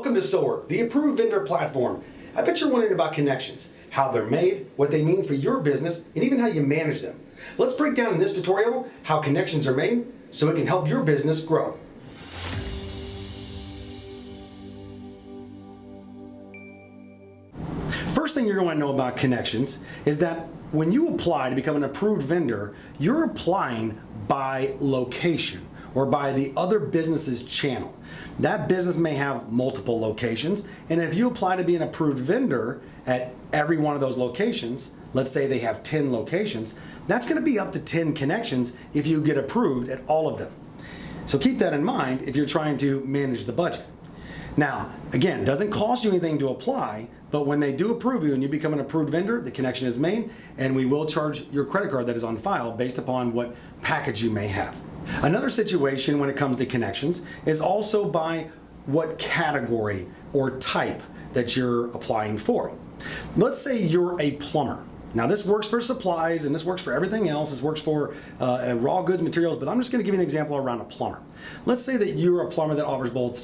Welcome to SOWerk, the approved vendor platform. I bet you're wondering about connections, how they're made, what they mean for your business, and even how you manage them. Let's break down in this tutorial how connections are made so it can help your business grow. First thing you're going to know about connections is that when you apply to become an approved vendor, you're applying by location or by the other business's channel. That business may have multiple locations, and if you apply to be an approved vendor at every one of those locations, let's say they have 10 locations, that's going to be up to 10 connections if you get approved at all of them. So keep that in mind if you're trying to manage the budget. Now, again, it doesn't cost you anything to apply, but when they do approve you and you become an approved vendor, the connection is made, and we will charge your credit card that is on file based upon what package you may have. Another situation when it comes to connections is also by what category or type that you're applying for. Let's say you're a plumber. Now this works for supplies and this works for everything else. This works for raw goods, materials, but I'm just going to give you an example around a plumber. Let's say that you're a plumber that offers both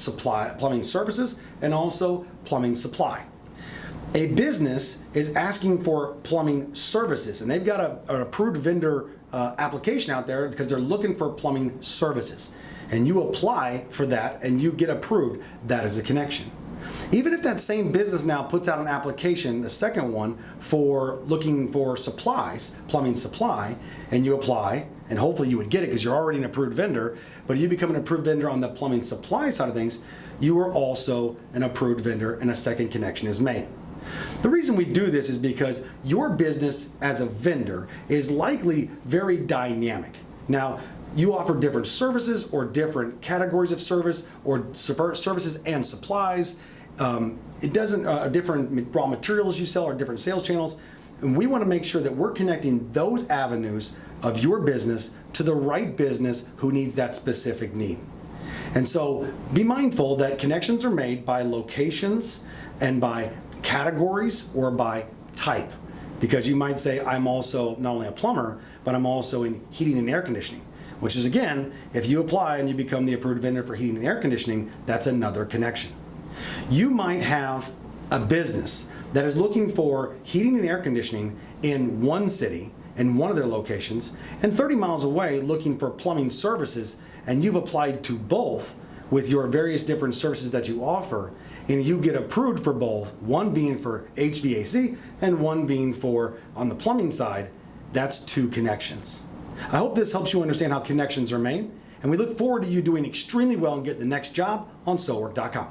plumbing services and also plumbing supply. A business is asking for plumbing services, and they've got an approved vendor application out there because they're looking for plumbing services. And you apply for that and you get approved. That is a connection. Even if that same business now puts out an application, the second one, for looking for supplies, plumbing supply, and you apply, and hopefully you would get it because you're already an approved vendor, but you become an approved vendor on the plumbing supply side of things, you are also an approved vendor and a second connection is made. The reason we do this is because your business as a vendor is likely very dynamic. Now, you offer different services or different categories of service or services and supplies. It doesn't, different raw materials you sell or different sales channels. And we want to make sure that we're connecting those avenues of your business to the right business who needs that specific need. And so be mindful that connections are made by locations and by categories or by type, because you might say, I'm also not only a plumber, but I'm also in heating and air conditioning, which is, again, if you apply and you become the approved vendor for heating and air conditioning, that's another connection. You might have a business that is looking for heating and air conditioning in one city, in one of their locations, and 30 miles away looking for plumbing services, and you've applied to both with your various different services that you offer, and you get approved for both, one being for HVAC and one being for on the plumbing side. That's two connections. I hope this helps you understand how connections are made, and we look forward to you doing extremely well and getting the next job on SOWerk.com.